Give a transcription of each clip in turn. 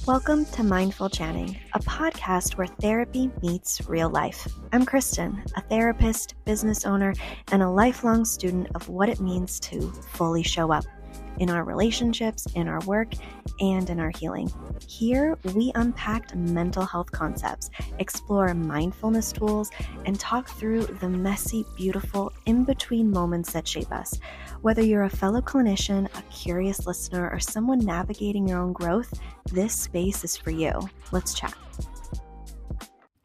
Welcome to Mindful Chatting, a podcast where therapy meets real life. I'm Kristen, a therapist, business owner, and a lifelong student of what it means to fully show up in our relationships, in our work, and in our healing. Here, we unpack mental health concepts, explore mindfulness tools, and talk through the messy, beautiful, in-between moments that shape us. Whether you're a fellow clinician, a curious listener, or someone navigating your own growth, this space is for you. Let's chat.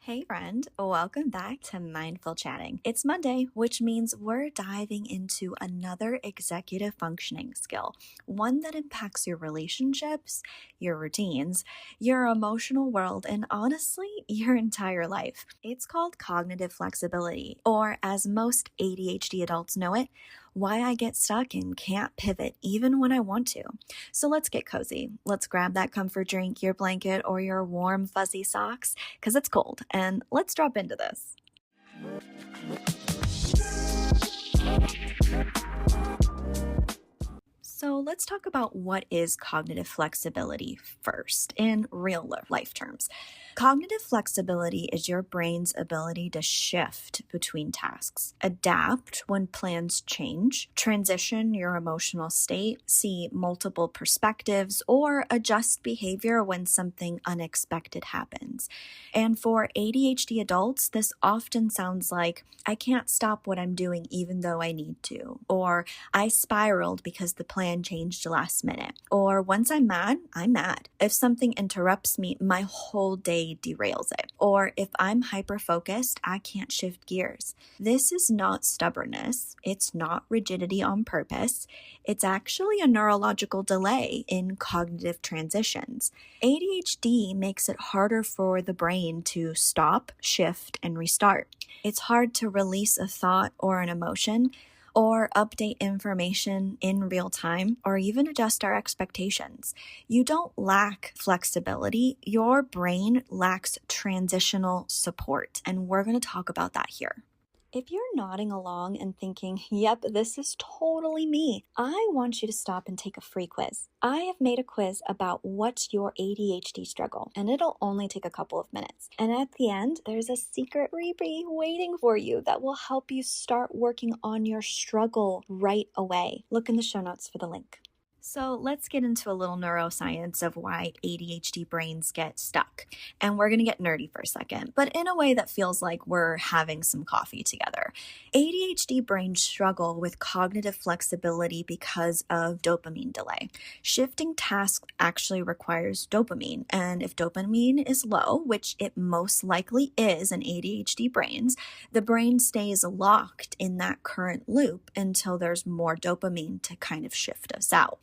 Hey friend, welcome back to Mindful Chatting. It's Monday, which means we're diving into another executive functioning skill, one that impacts your relationships, your routines, your emotional world, and honestly, your entire life. It's called cognitive flexibility, or as most ADHD adults know it, why I get stuck and can't pivot even when I want to. So let's get cozy. Let's grab that comfort drink, your blanket, or your warm fuzzy socks, because it's cold, and let's drop into this. So let's talk about what is cognitive flexibility first in real life terms. Cognitive flexibility is your brain's ability to shift between tasks, adapt when plans change, transition your emotional state, see multiple perspectives, or adjust behavior when something unexpected happens. And for ADHD adults, this often sounds like, I can't stop what I'm doing even though I need to, or I spiraled because the plan changed last minute, or once I'm mad, I'm mad. If something interrupts me, my whole day derails it. Or if I'm hyperfocused, I can't shift gears. This is not stubbornness. It's not rigidity on purpose. It's actually a neurological delay in cognitive transitions. ADHD makes it harder for the brain to stop, shift, and restart. It's hard to release a thought or an emotion, or update information in real time, or even adjust our expectations. You don't lack flexibility, your brain lacks transitional support, and we're going to talk about that here. If you're nodding along and thinking, yep, this is totally me, I want you to stop and take a free quiz. I have made a quiz about what's your ADHD struggle, and it'll only take a couple of minutes. And at the end, there's a secret freebie waiting for you that will help you start working on your struggle right away. Look in the show notes for the link. So let's get into a little neuroscience of why ADHD brains get stuck. And we're going to get nerdy for a second, but in a way that feels like we're having some coffee together. ADHD brains struggle with cognitive flexibility because of dopamine delay. Shifting tasks actually requires dopamine, and if dopamine is low, which it most likely is in ADHD brains, the brain stays locked in that current loop until there's more dopamine to kind of shift us out.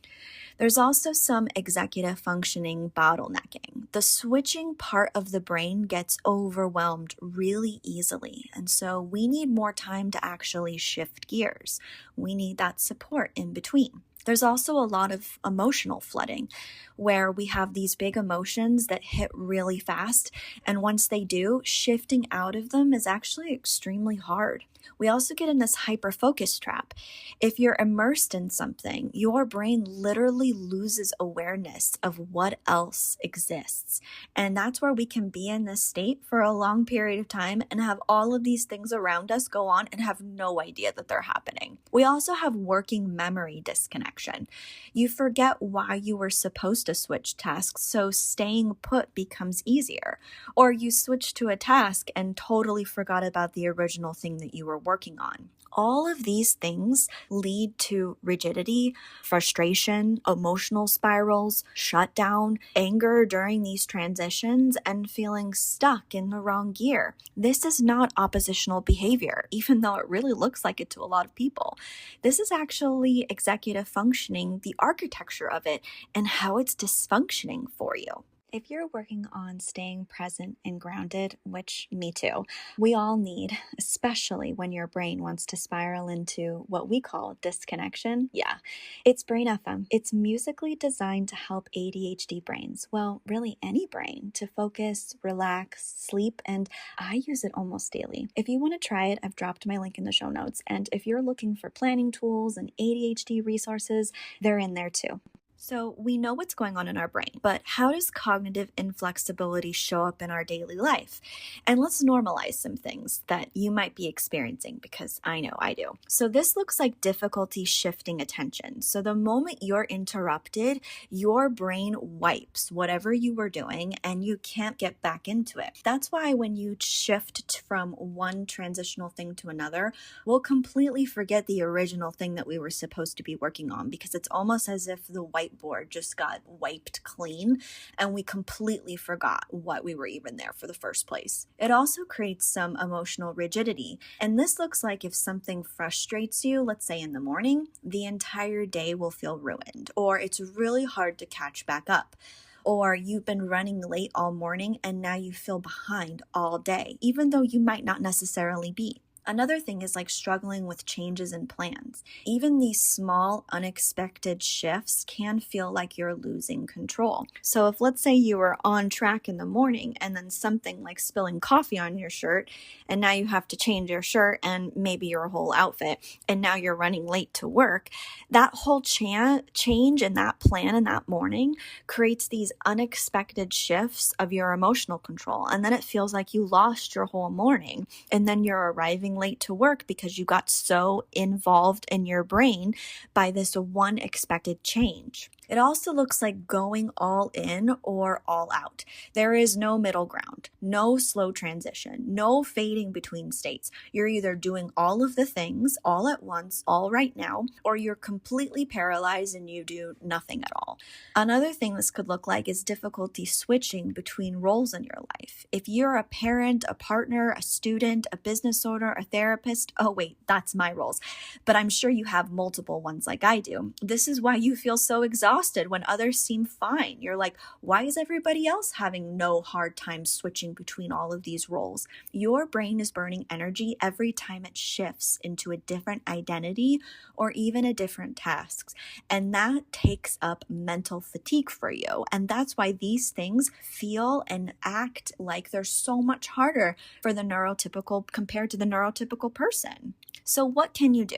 There's also some executive functioning bottlenecking. The switching part of the brain gets overwhelmed really easily, and so we need more time to actually shift gears. We need that support in between. There's also a lot of emotional flooding where we have these big emotions that hit really fast, and once they do, shifting out of them is actually extremely hard. We also get in this hyperfocus trap. If you're immersed in something, your brain literally loses awareness of what else exists. And that's where we can be in this state for a long period of time and have all of these things around us go on and have no idea that they're happening. We also have working memory disconnection. You forget why you were supposed to switch tasks, so staying put becomes easier. Or you switch to a task and totally forgot about the original thing that you were working on. All of these things lead to rigidity, frustration, emotional spirals, shutdown, anger during these transitions, and feeling stuck in the wrong gear. This is not oppositional behavior, even though it really looks like it to a lot of people. This is actually executive functioning, the architecture of it, and how it's dysfunctioning for you. If you're working on staying present and grounded, which me too, we all need, especially when your brain wants to spiral into what we call disconnection. Yeah, it's Brain FM. It's musically designed to help ADHD brains, well, really any brain, to focus, relax, sleep, and I use it almost daily. If you want to try it, I've dropped my link in the show notes. And if you're looking for planning tools and ADHD resources, they're in there too. So we know what's going on in our brain, but how does cognitive inflexibility show up in our daily life? And let's normalize some things that you might be experiencing because I know I do. So this looks like difficulty shifting attention. So the moment you're interrupted, your brain wipes whatever you were doing and you can't get back into it. That's why when you shift from one transitional thing to another, we'll completely forget the original thing that we were supposed to be working on because it's almost as if the whiteboard just got wiped clean and we completely forgot what we were even there for the first place. It also creates some emotional rigidity. And this looks like if something frustrates you, let's say in the morning, the entire day will feel ruined, or it's really hard to catch back up. Or you've been running late all morning and now you feel behind all day, even though you might not necessarily be. Another thing is like struggling with changes in plans. Even these small, unexpected shifts can feel like you're losing control. So if let's say you were on track in the morning and then something like spilling coffee on your shirt, and now you have to change your shirt and maybe your whole outfit, and now you're running late to work, that whole change in that plan in that morning creates these unexpected shifts of your emotional control. And then it feels like you lost your whole morning, and then you're arriving late to work because you got so involved in your brain by this one expected change. It also looks like going all in or all out. There is no middle ground, no slow transition, no fading between states. You're either doing all of the things all at once, all right now, or you're completely paralyzed and you do nothing at all. Another thing this could look like is difficulty switching between roles in your life. If you're a parent, a partner, a student, a business owner, a therapist, oh wait, that's my roles. But I'm sure you have multiple ones like I do. This is why you feel so exhausted when others seem fine. You're like, why is everybody else having no hard time switching between all of these roles? Your brain is burning energy every time it shifts into a different identity or even a different task. And that takes up mental fatigue for you. And that's why these things feel and act like they're so much harder for the neurotypical compared to the neurotypical person. So what can you do?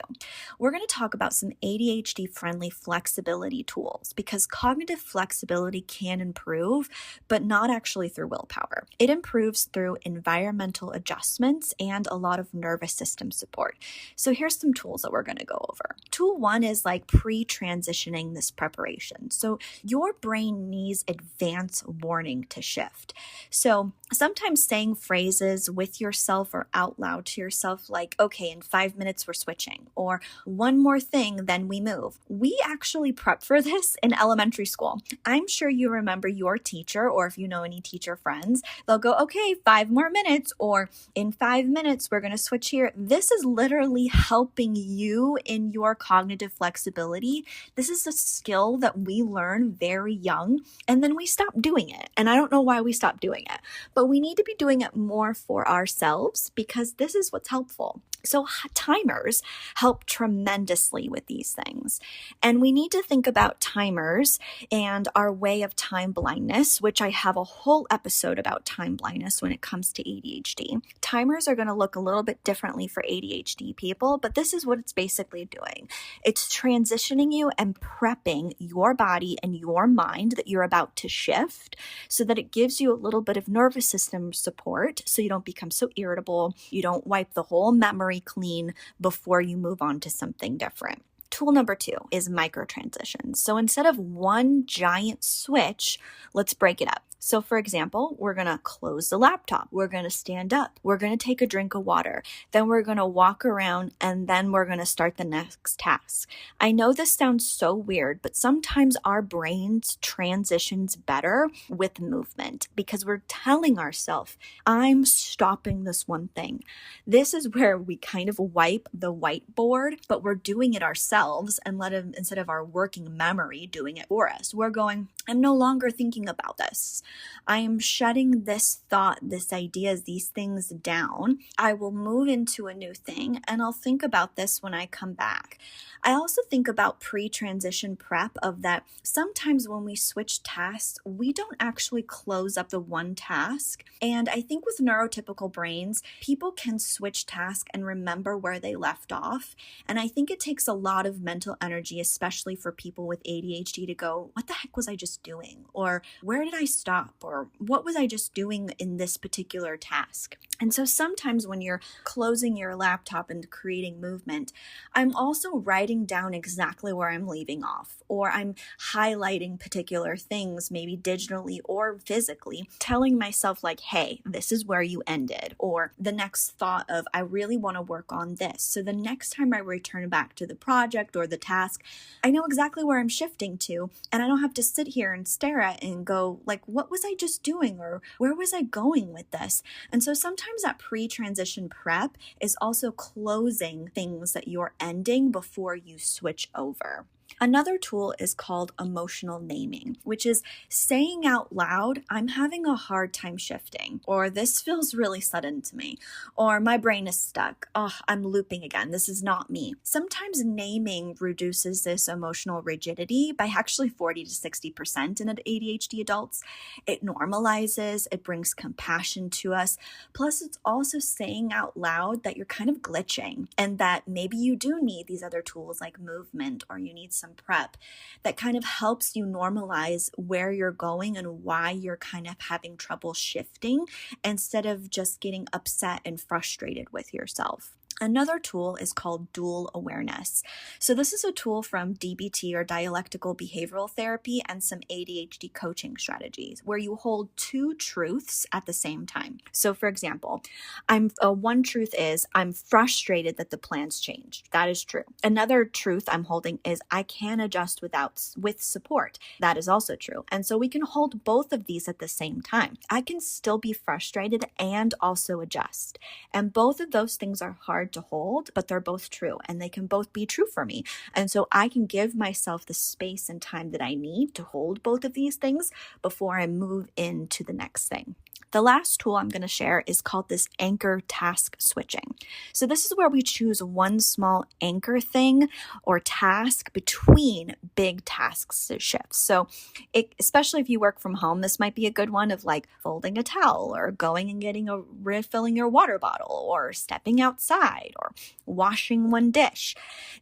We're going to talk about some ADHD-friendly flexibility tools because cognitive flexibility can improve, but not actually through willpower. It improves through environmental adjustments and a lot of nervous system support. So here's some tools that we're going to go over. Tool one is like pre-transitioning this preparation. So your brain needs advance warning to shift. So sometimes saying phrases with yourself or out loud to yourself like, okay, in 5 minutes we're switching, or one more thing, then we move. We actually prep for this in elementary school. I'm sure you remember your teacher, or if you know any teacher friends, they'll go, okay, 5 more minutes, or in 5 minutes we're going to switch here. This is literally helping you in your cognitive flexibility. This is a skill that we learn very young, and then we stop doing it. And I don't know why we stop doing it, but we need to be doing it more for ourselves because this is what's helpful. So timers help tremendously with these things. And we need to think about timers and our way of time blindness, which I have a whole episode about time blindness when it comes to ADHD. Timers are going to look a little bit differently for ADHD people, but this is what it's basically doing. It's transitioning you and prepping your body and your mind that you're about to shift so that it gives you a little bit of nervous system support so you don't become so irritable, you don't wipe the whole memory clean before you move on to something different. Tool number 2 is micro transitions. So instead of one giant switch, let's break it up. So for example, we're going to close the laptop. We're going to stand up. We're going to take a drink of water. Then we're going to walk around and then we're going to start the next task. I know this sounds so weird, but sometimes our brains transitions better with movement because we're telling ourselves, I'm stopping this one thing. This is where we kind of wipe the whiteboard, but we're doing it ourselves and instead of our working memory doing it for us. We're going, I'm no longer thinking about this. I am shutting this thought, this ideas, these things down. I will move into a new thing and I'll think about this when I come back. I also think about pre-transition prep of that sometimes when we switch tasks, we don't actually close up the one task. And I think with neurotypical brains, people can switch tasks and remember where they left off. And I think it takes a lot of mental energy, especially for people with ADHD, to go, what the heck was I just doing? Or where did I stop? Or what was I just doing in this particular task? And so sometimes when you're closing your laptop and creating movement, I'm also writing down exactly where I'm leaving off, or I'm highlighting particular things, maybe digitally or physically, telling myself like, hey, this is where you ended, or the next thought of, I really want to work on this. So the next time I return back to the project or the task, I know exactly where I'm shifting to, and I don't have to sit here and stare at it and go like, what was I just doing? Or where was I going with this? And so sometimes that pre-transition prep is also closing things that you're ending before you switch over. Another tool is called emotional naming, which is saying out loud, I'm having a hard time shifting, or this feels really sudden to me, or my brain is stuck. Oh, I'm looping again. This is not me. Sometimes naming reduces this emotional rigidity by actually 40 to 60% in ADHD adults. It normalizes, it brings compassion to us. Plus, it's also saying out loud that you're kind of glitching and that maybe you do need these other tools like movement, or you need some prep that kind of helps you normalize where you're going and why you're kind of having trouble shifting instead of just getting upset and frustrated with yourself. Another tool is called dual awareness. So this is a tool from DBT or dialectical behavioral therapy and some ADHD coaching strategies where you hold two truths at the same time. So for example, one truth is I'm frustrated that the plans changed. That is true. Another truth I'm holding is I can adjust with support. That is also true. And so we can hold both of these at the same time. I can still be frustrated and also adjust. And both of those things are hard to hold, but they're both true and they can both be true for me. And so I can give myself the space and time that I need to hold both of these things before I move into the next thing. The last tool I'm going to share is called this anchor task switching. So this is where we choose one small anchor thing or task between big tasks to shift. So especially if you work from home, this might be a good one of like folding a towel or going and refilling your water bottle or stepping outside or washing one dish.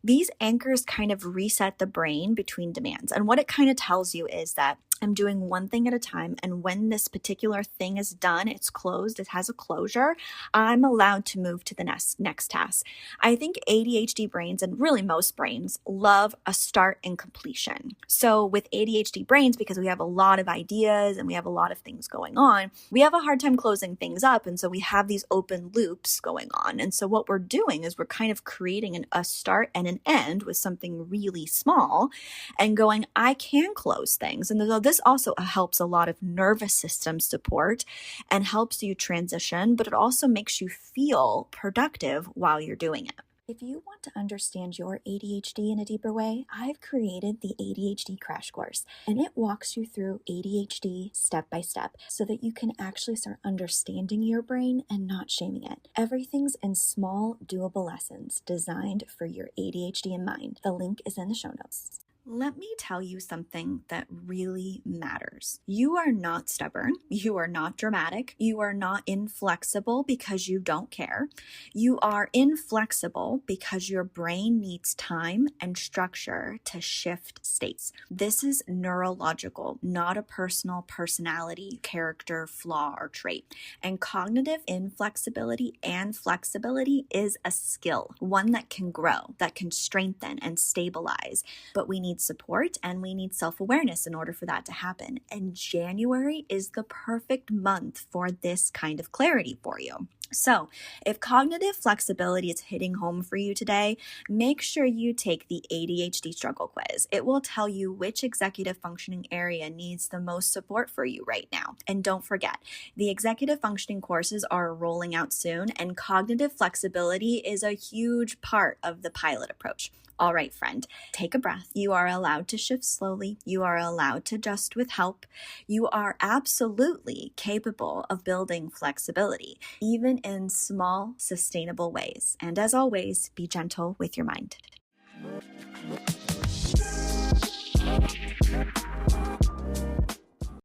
These anchors kind of reset the brain between demands. And what it kind of tells you is that I'm doing one thing at a time. And when this particular thing is done, it's closed, it has a closure, I'm allowed to move to the next task. I think ADHD brains, and really most brains, love a start and completion. So with ADHD brains, because we have a lot of ideas and we have a lot of things going on, we have a hard time closing things up. And so we have these open loops going on. And so what we're doing is we're kind of creating a start and an end with something really small and going, I can close things. And this also helps a lot of nervous system support and helps you transition, but it also makes you feel productive while you're doing it. If you want to understand your ADHD in a deeper way, I've created the ADHD Crash Course, and it walks you through ADHD step by step so that you can actually start understanding your brain and not shaming it. Everything's in small, doable lessons designed for your ADHD in mind. The link is in the show notes. Let me tell you something that really matters. You are not stubborn. You are not dramatic. You are not inflexible because you don't care. You are inflexible because your brain needs time and structure to shift states. This is neurological, not a personality, character, flaw, or trait. And cognitive inflexibility and flexibility is a skill, one that can grow, that can strengthen and stabilize. But we need support and we need self-awareness in order for that to happen. And January is the perfect month for this kind of clarity for you. So, if cognitive flexibility is hitting home for you today, make sure you take the ADHD struggle quiz. It will tell you which executive functioning area needs the most support for you right now. And don't forget, the executive functioning courses are rolling out soon, and cognitive flexibility is a huge part of the pilot approach. All right, friend, take a breath. You are allowed to shift slowly. You are allowed to adjust with help. You are absolutely capable of building flexibility, even in small, sustainable ways. And as always, be gentle with your mind.